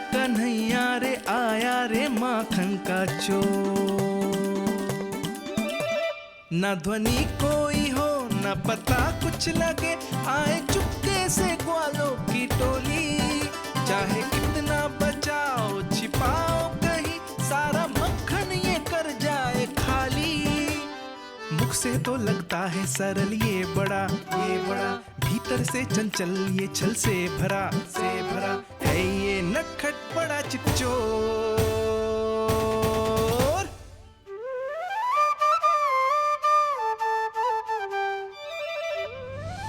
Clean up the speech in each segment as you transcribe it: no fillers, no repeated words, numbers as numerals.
कन्हैया रे आया रे माखन का चोर। न ध्वनि कोई हो न पता कुछ लगे, आए चुपके से ग्वालों की टोली। चाहे कितना बचाओ छिपाओ कहीं, सारा मक्खन ये कर जाए खाली। मुख से तो लगता है सरल ये बड़ा भीतर से चंचल ये छल से भरा है ये नटखट बड़ा चिकचोर।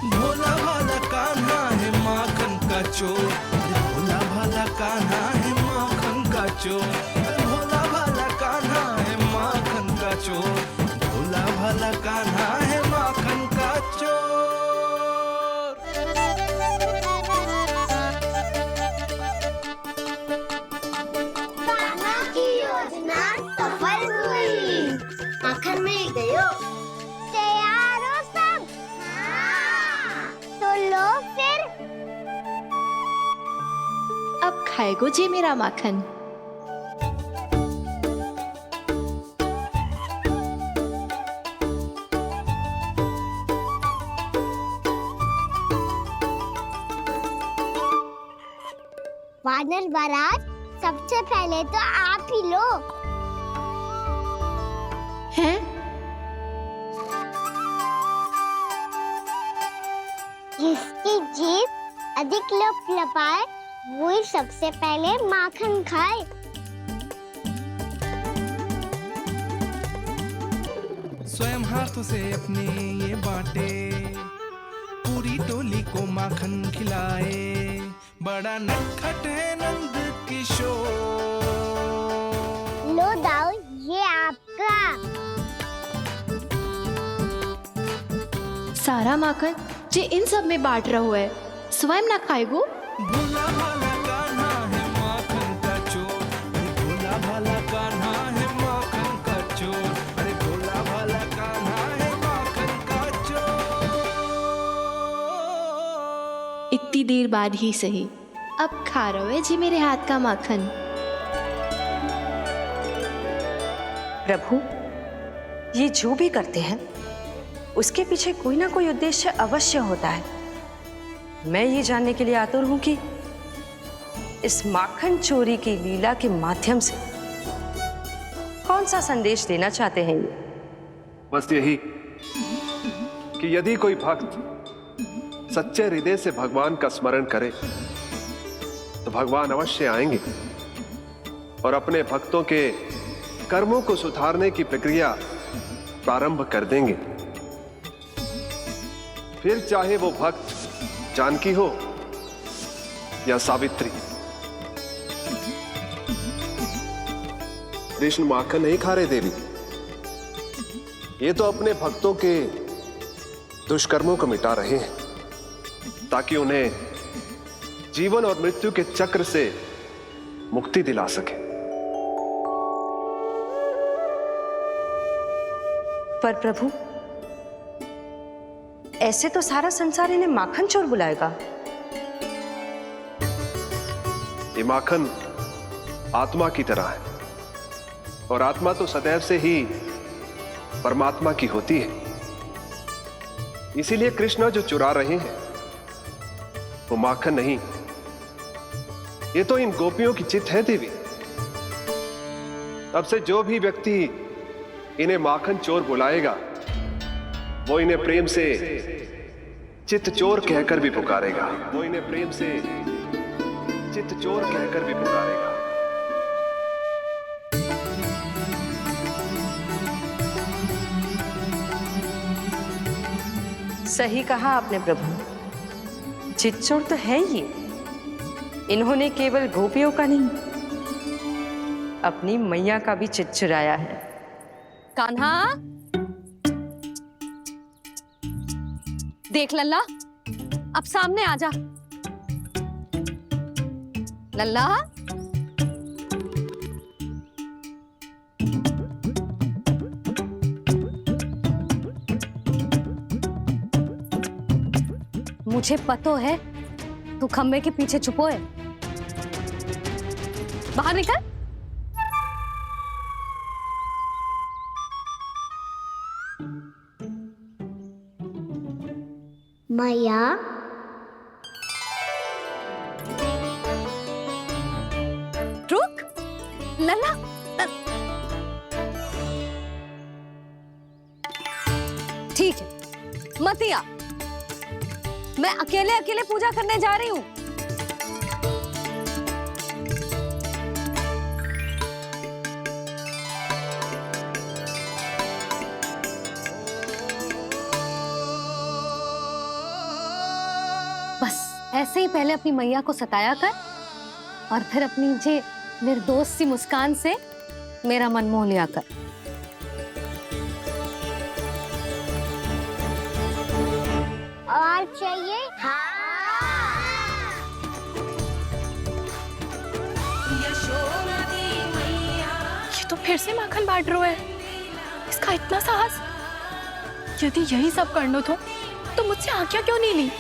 भोला भाला कान्हा है माखन का चोर, भोला भाला कान्हा है माखन का चोर, भोला भाला कान्हा है माखन का चोर, भोला भाला कान्हा है माखन का चोर। कान्हा की योजना सफल हुई, माखन मिल गयो। तैयार हो सब? हाँ। तो लो फिर। अब खाएगो जी मेरा माखन। वानर बारात, सबसे पहले तो आप ही लो। हैं? जिसकी जीभ अधिक लपलपाए वही सबसे पहले माखन खाए। स्वयं हाथों से अपने ये बांटे, पूरी टोली को माखन खिलाए। बड़ा नटखट है नंद किशोर। लो दाऊ, ये आपका। सारा माखन जे इन सब में बांट रहो है, स्वयं ना खाएगो। भोला भाला कान्हा है माखन का चोर, भोला भाला कान्हा है माखन का चोर, अरे भोला भाला कान्हा है माखन का चोर। इतनी देर बाद ही सही, अब खा रहे जी मेरे हाथ का माखन। प्रभु, ये जो भी करते हैं उसके पीछे कोई ना कोई उद्देश्य अवश्य होता है। मैं ये जानने के लिए आतुर हूं कि इस माखन चोरी की लीला के माध्यम से कौन सा संदेश देना चाहते हैं ये। बस यही कि यदि कोई भक्त सच्चे हृदय से भगवान का स्मरण करे तो भगवान अवश्य आएंगे और अपने भक्तों के कर्मों को सुधारने की प्रक्रिया प्रारंभ कर देंगे। फिर चाहे वो भक्त जानकी हो या सावित्री। कृष्ण माखन नहीं खा रहे देवी, ये तो अपने भक्तों के दुष्कर्मों को मिटा रहे हैं ताकि उन्हें जीवन और मृत्यु के चक्र से मुक्ति दिला सके। पर प्रभु, ऐसे तो सारा संसार इन्हें माखन चोर बुलाएगा। ये माखन आत्मा की तरह है और आत्मा तो सदैव से ही परमात्मा की होती है। इसीलिए कृष्ण जो चुरा रहे हैं वो माखन नहीं, ये तो इन गोपियों की चित्त है देवी। अब से जो भी व्यक्ति इन्हें माखन चोर बुलाएगा वो इन्हें प्रेम से चित्त चोर कहकर भी पुकारेगा, वो इन्हें प्रेम से चित्त चोर कहकर भी पुकारेगा। सही कहा आपने प्रभु, चित्त चोर तो है ये। इन्होंने केवल गोपियों का नहीं, अपनी मैया का भी चित्त चुराया है। कान्हा, देख लल्ला, अब सामने आ जा। लल्ला, मुझे पतो है तू खम्बे के पीछे छुपो है। बाहर निकल। मैया, रुक लल्ला। ठीक है, मत आ। मैं अकेले अकेले पूजा करने जा रही हूँ। बस ऐसे ही पहले अपनी मैया को सताया कर और फिर अपनी जे निर्दोष सी मुस्कान से मेरा मन मोह लिया कर। और चाहिए? हाँ। ये तो फिर से माखन बांट रहा है। इसका इतना साहस। यदि यही सब करना तो मुझसे आज्ञा क्यों नहीं ली?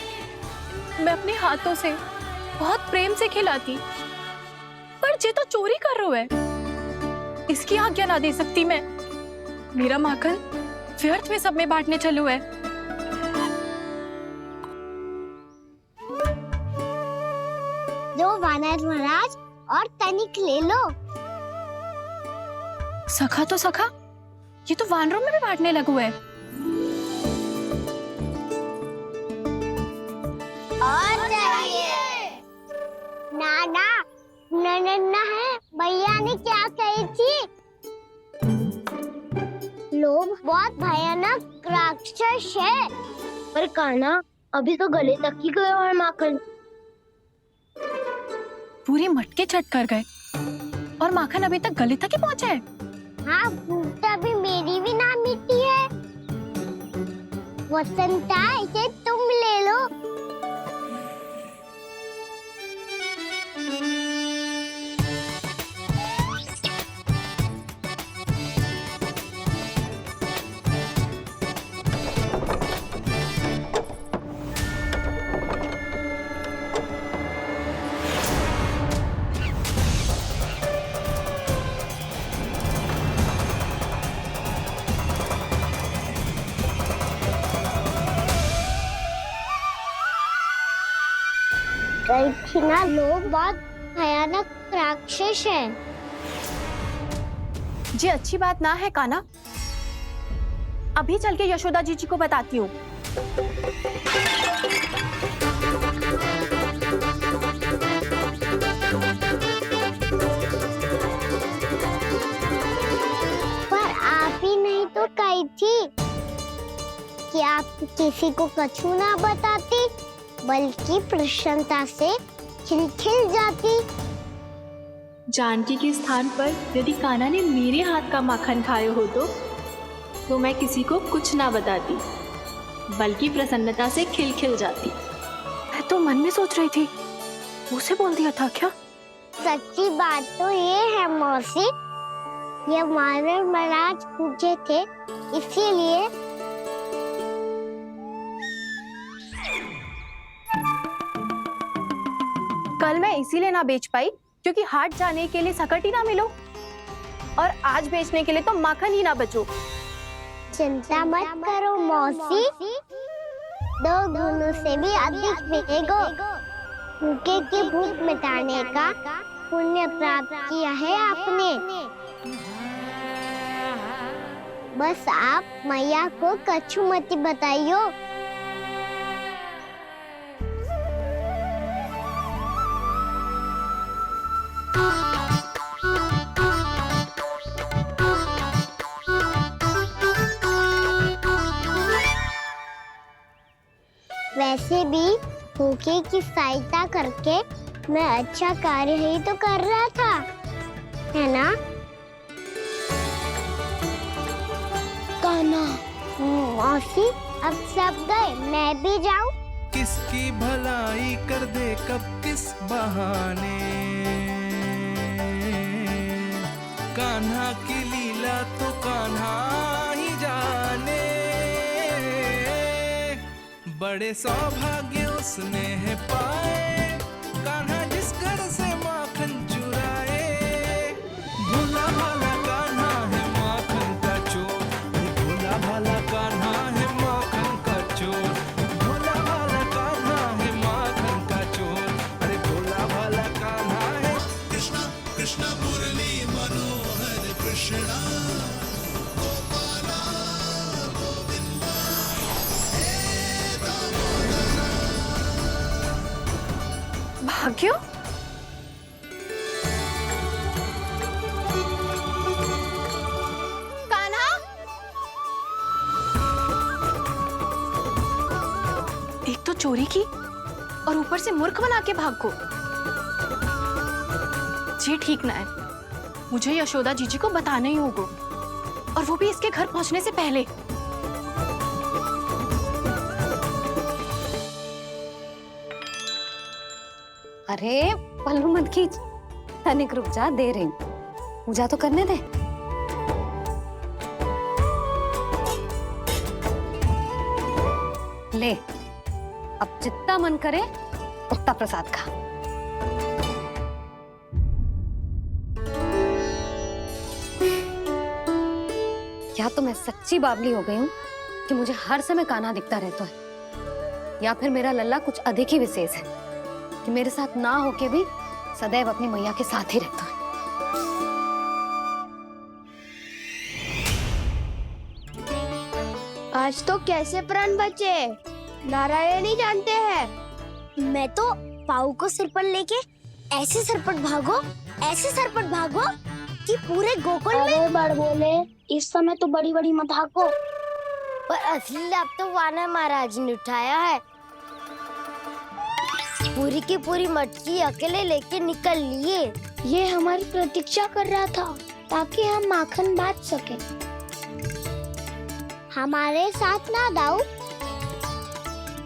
मैं अपने हाथों से बहुत प्रेम से खिलाती, पर ये तो चोरी कर रहा है। इसकी आज्ञा ना दे सकती मैं। मेरा माखन व्यर्थ में सब में बांटने चलू है। दो वानर महाराज और तनिक ले लो। सखा तो सखा, ये तो वानरों में भी बांटने लगू है। और चाहिए? नाना, नन्ना है। भैया ने क्या कही थी? लोभ बहुत भयानक राक्षस है। पर कान्हा, अभी तो गले तक ही गया और माखन। पूरी मटके चट कर गए और माखन अभी तक गले तक ही पहुंचा है। हाँ, भूख तभी मेरी भी ना मिटी है। वसंता, इसे तुम ले लो। ना, लोग बहुत भयानक राक्षस है। जी अच्छी बात ना है कान्हा। अभी चल के यशोदा जी को बताती हूँ। पर आप ही नहीं तो कही थी कि आप किसी को कछु ना बताती, बल्कि प्रसन्नता से खिलखिल जाती। जानकी के स्थान पर यदि कान्हा ने मेरे हाथ का माखन खाए हो तो मैं किसी को कुछ ना बताती, बल्कि प्रसन्नता से खिलखिल जाती। मैं तो मन में सोच रही थी, उसे बोल दिया था क्या? सच्ची बात तो ये है मौसी, ये वानर महाराज पूछे थे, इसीलिए। कल मैं इसीलिए ना बेच पाई क्योंकि हाट जाने के लिए सकट ही ना मिलो, और आज बेचने के लिए तो माखन ही ना बचो। चिंता मत करो मौसी, 2 गुनों से भी अधिक मिलेगा। भूखे की भूख मिटाने का पुण्य प्राप्त किया है आपने। बस आप मैया को कछु मत बताइयो। वैसे भी भूखे की सहायता करके मैं अच्छा कार्य ही तो कर रहा था, है ना? कान्हा, मौसी, अब सब गए, मैं भी जाऊं? किसकी भलाई कर दे कब किस बहाने, कान्हा की लीला तो कान्हा ही जाने। बड़े सौभाग्य उसने है पाए, कान्हा जिस घर से माखन चुराए। भाग्य? कान्हा? एक तो चोरी की और ऊपर से मूर्ख बना के भाग को। ये ठीक ना है। मुझे यशोदा जीजी को बताना ही होगा, और वो भी इसके घर पहुंचने से पहले। अरे पल्लू मत खींच, तनिक रुक जा, दे रही हूँ, पूजा तो करने दे। ले, अब जितना मन करे उतना प्रसाद खा। या तो मैं सच्ची बावली हो गई हूँ कि मुझे हर समय कान्हा दिखता रहता है, या फिर मेरा लल्ला कुछ अधिक ही विशेष है कि मेरे साथ ना होके भी सदैव अपनी मैया के साथ ही रहता है। आज तो कैसे प्राण बचे नारायण ही जानते हैं। मैं तो पाऊ को सिर पर लेके ऐसे सरपट भागो कि पूरे गोकुल में बड़ बोले। इस समय तो बड़ी बड़ी मत हाको, पर असली लाभ तो वानर महाराज ने उठाया है। पूरी की पूरी मटकी अकेले लेके निकल लिए। ये हमारी प्रतीक्षा कर रहा था ताकि हम माखन बांट सके। हमारे साथ ना दाऊ,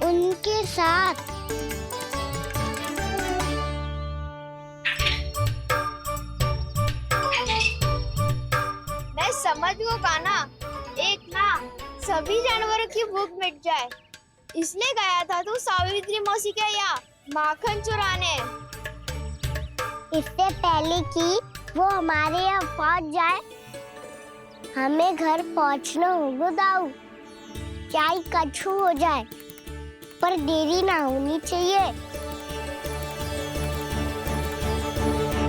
उनके साथ। मैं समझ गो कान्हा, एक ना सभी जानवरों की भूख मिट जाए, इसलिए गया था तू सावित्री मौसी के यहाँ माखन चुराने। इससे पहले कि वो हमारे यहाँ पहुँच जाए, हमें घर पहुँचना होगा दाऊ। चाहे कछु हो जाए, पर देरी ना होनी चाहिए।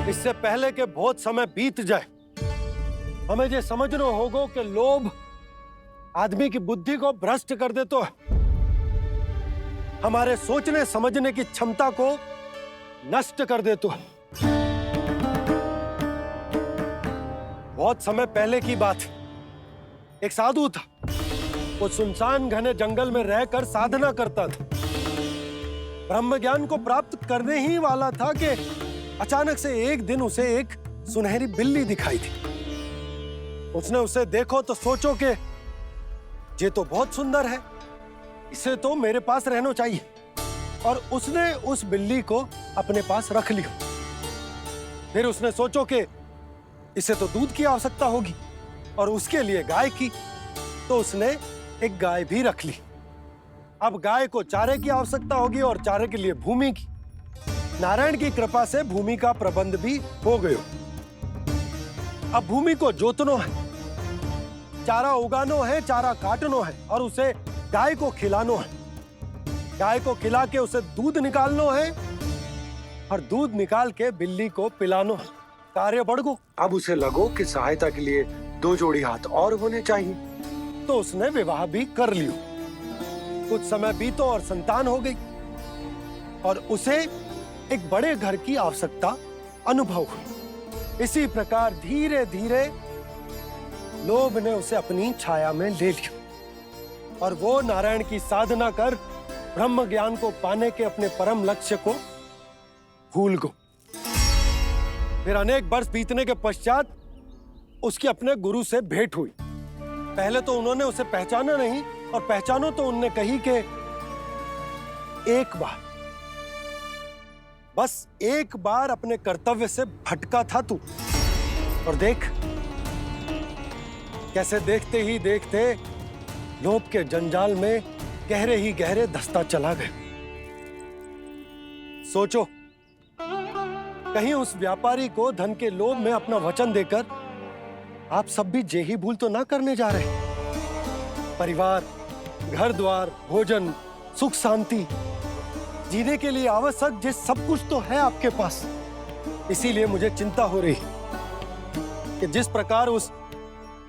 इससे पहले के बहुत समय बीत जाए, हमें ये समझना होगा कि लोभ आदमी की बुद्धि को भ्रष्ट कर दे, तो हमारे सोचने समझने की क्षमता को नष्ट कर दे। तो बहुत समय पहले की बात, एक साधु था। वो सुनसान घने जंगल में रहकर साधना करता था। ब्रह्म ज्ञान को प्राप्त करने ही वाला था कि अचानक से एक दिन उसे एक सुनहरी बिल्ली दिखाई थी। उसने उसे देखो तो सोचो कि ये तो बहुत सुंदर है, इसे तो मेरे पास रहना चाहिए, और उसने उस बिल्ली को अपने पास रख लिया। फिर उसने सोचो कि इसे तो दूध की आवश्यकता होगी और उसके लिए गाय की, तो उसने एक गाय भी रख ली। अब गाय को चारे की आवश्यकता होगी और चारे के लिए भूमि की। नारायण की कृपा से भूमि का प्रबंध भी हो गयो। अब भूमि को जोतनो है, चारा उगानो है, चारा काटनो है, और उसे गाय को खिलानो है। गाय को खिला के उसे दूध निकालनो है, और दूध निकाल के बिल्ली को पिलानो है। कार्य बढ़ गो। अब उसे लगो कि सहायता के लिए 2 जोड़ी हाथ और होने चाहिए, तो उसने विवाह भी कर लियो। कुछ समय बीतो और संतान हो गई, और उसे एक बड़े घर की आवश्यकता अनुभव हुई। इसी प्रकार धीरे धीरे लोभ ने उसे अपनी छाया में ले लिया, और वो नारायण की साधना कर ब्रह्म ज्ञान को पाने के अपने परम लक्ष्य को भूल गो। फिर अनेक वर्ष बीतने के पश्चात उसकी अपने गुरु से भेंट हुई। पहले तो उन्होंने उसे पहचाना नहीं, और पहचानो तो उनने कही कि एक बार, बस एक बार अपने कर्तव्य से भटका था तू, और देख कैसे देखते ही देखते लोभ के जंजाल में गहरे ही गहरे धंसता चला गया। सोचो, कहीं उस व्यापारी को धन के लोभ में अपना वचन देकर आप सब भी जे ही भूल तो ना करने जा रहे। परिवार, घर द्वार, भोजन, सुख शांति, जीने के लिए आवश्यक जिस सब कुछ तो है आपके पास। इसीलिए मुझे चिंता हो रही कि जिस प्रकार उस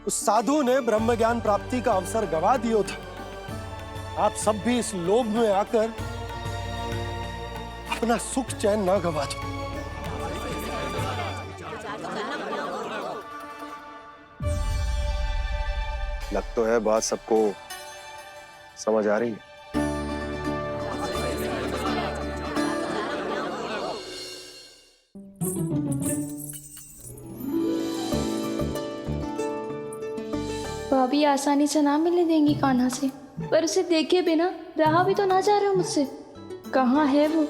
साधु ने ब्रह्म ज्ञान प्राप्ति का अवसर गवा दिया था, आप सब भी इस लोभ में आकर अपना सुख चैन ना गवा दो। लग तो है बात सबको समझ आ रही है। भाभी आसानी से ना मिलने देंगी कान्हा से, पर उसे देखे बिना रहा भी तो ना जा रहा मुझसे। कहाँ है वो?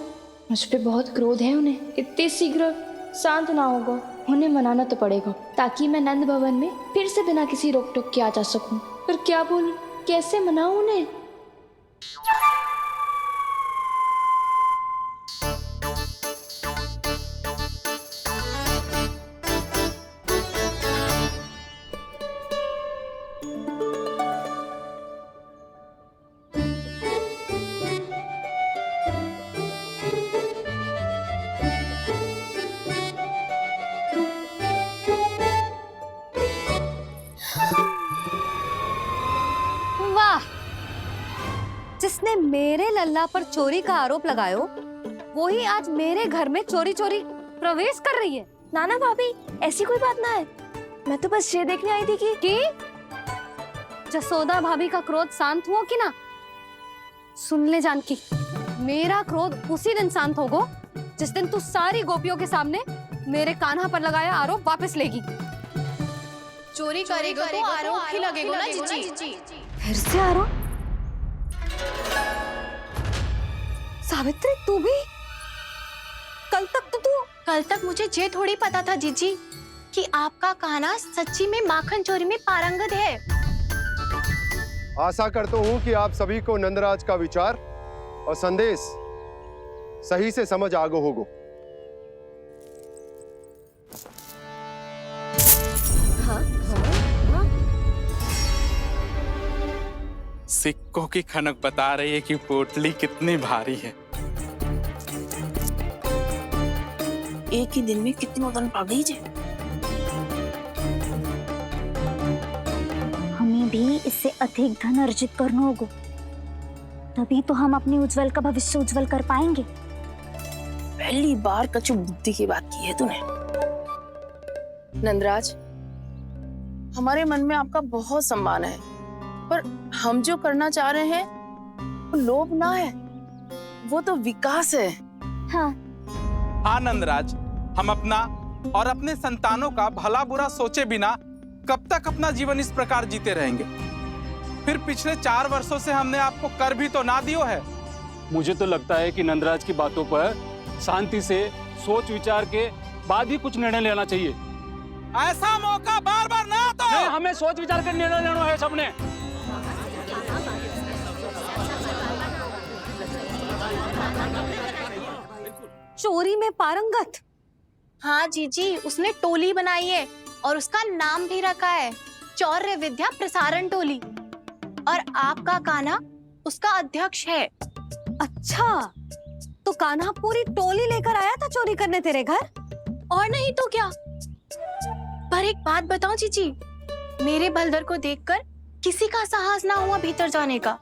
मुझ पे बहुत क्रोध है उन्हें। इतने शीघ्र शांत ना होगा, उन्हें मनाना तो पड़ेगा ताकि मैं नंद भवन में फिर से बिना किसी रोक टोक के आ जा सकूं। पर क्या बोलूं, कैसे मनाऊं उन्हें? वाह, जिसने मेरे लल्ला पर चोरी का आरोप लगायो, वो ही आज मेरे घर में चोरी चोरी प्रवेश कर रही है। नाना भाभी, ऐसी कोई बात ना है, मैं तो बस ये देखने आई थी कि जसोदा भाभी का क्रोध शांत हुआ कि ना? सुन ले जानकी, मेरा क्रोध उसी दिन शांत होगा जिस दिन तू सारी गोपियों के सामने मेरे कान्हा पर लगाया आरोप वापस लेगी। चोरी करेगा तो आरोप ही लगेगा ना जीजी। फिर से आरोप? सावित्री, तू भी? कल तक मुझे ये थोड़ी पता था जीजी कि आपका कान्हा सच्ची में माखन चोरी में पारंगत है। आशा करता हूँ कि आप सभी को नंदराज का विचार और संदेश सही से समझ आ गो होगो। सिक्कों की खनक बता रही है कि पोटली कितनी भारी है। एक ही दिन में कितनी धन पा गई जे। हमें भी इससे अधिक धन अर्जित करना होगा, तभी तो हम अपनी उज्जवल का भविष्य उज्जवल कर पाएंगे। पहली बार कछु बुद्धि की बात की है तूने। नंदराज, हमारे मन में आपका बहुत सम्मान है, पर हम जो करना चाह रहे हैं वो लोभ ना है, वो तो विकास है। हाँ नंदराज, हम अपना और अपने संतानों का भला बुरा सोचे बिना कब तक अपना जीवन इस प्रकार जीते रहेंगे? फिर पिछले 4 वर्षों से हमने आपको कर भी तो ना दियो है। मुझे तो लगता है कि नंदराज की बातों पर शांति से सोच विचार के बाद ही कुछ निर्णय लेना चाहिए। ऐसा मौका बार बार ना आता। नहीं, हमें सोच विचार कर निर्णय लेना है सबने। चोरी में पारंगत? हाँ जीजी, उसने टोली बनाई है और उसका नाम भी रखा है चौर्य विद्या प्रसारण टोली, और आपका कान्हा उसका अध्यक्ष है। अच्छा, तो कान्हा पूरी टोली लेकर आया था चोरी करने तेरे घर? और नहीं तो क्या। पर एक बात बताऊं जीजी, मेरे बलदर को देखकर किसी का साहस ना हुआ भीतर जाने का,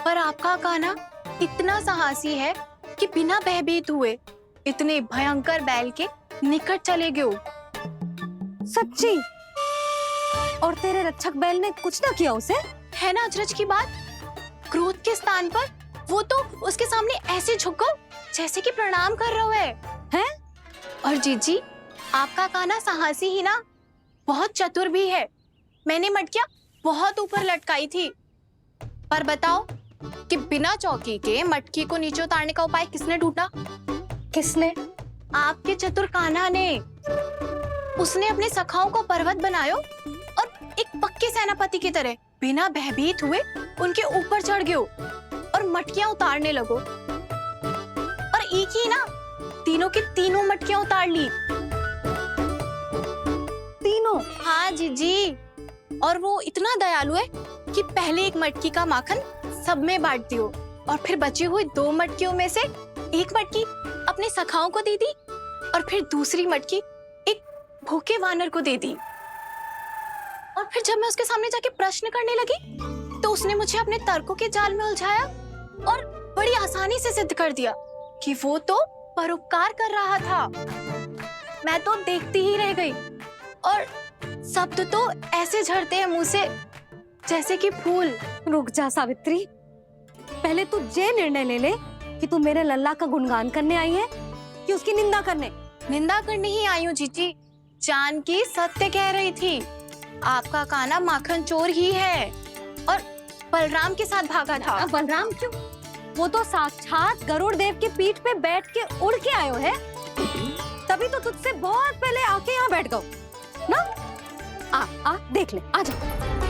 पर आपका कान्हा इतना साहसी है कि बिना भयभीत हुए इतने भयंकर बैल के निकट चले गए। सच्ची? और तेरे रक्षक बैल ने कुछ ना किया उसे? है ना अचरज की बात। क्रोध के स्थान पर वो तो उसके सामने ऐसे झुक गया जैसे कि प्रणाम कर रहा है। और जीजी, आपका कान्हा साहसी ही ना, बहुत चतुर भी है। मैंने मटकियां बहुत ऊपर लटकाई थी, पर बताओ कि बिना चौकी के मटकी को नीचे उतारने का उपाय किसने ढूंढा? किसने? आपके चतुर कान्हा ने। उसने अपने सखाओं को पर्वत बनायो और एक पक्के सेनापति की तरह बिना भयभीत हुए उनके ऊपर चढ़ गयो और मटकियां उतारने लगो, और एक ही ना तीनों की तीनों मटकियां उतार ली। तीनों? हाँ जीजी, और वो इतना दयालु है कि पहले एक मटकी का माखन सब में बांट दियो और फिर बची हुई 2 मटकियों में से एक मटकी अपने सखाओं को दे दी और फिर दूसरी मटकी एक भूखे वानर को दे दी। और फिर जब मैं उसके सामने जाके प्रश्न करने लगी तो उसने मुझे अपने तर्कों के जाल में उलझाया और बड़ी आसानी से सिद्ध कर दिया कि वो तो परोपकार कर रहा था। मैं तो देखती ही रह गई और शब्द तो ऐसे झड़ते हैं मुंह से जैसे कि फूल। रुक जा सावित्री, पहले तू ये निर्णय ले ले कि तू मेरे लल्ला का गुणगान करने आई है कि उसकी निंदा करने। निंदा करने ही आई हूँ जीजी। जानकी सत्य कह रही थी, आपका कान्हा माखन चोर ही है और बलराम के साथ भागा था। बलराम क्यों? वो तो साक्षात गरुड़ देव की पीठ पे बैठ के उड़ के आयो है, तभी तो तुझसे बहुत पहले आके यहाँ बैठ गओ ना। आ देख ले, आ जा।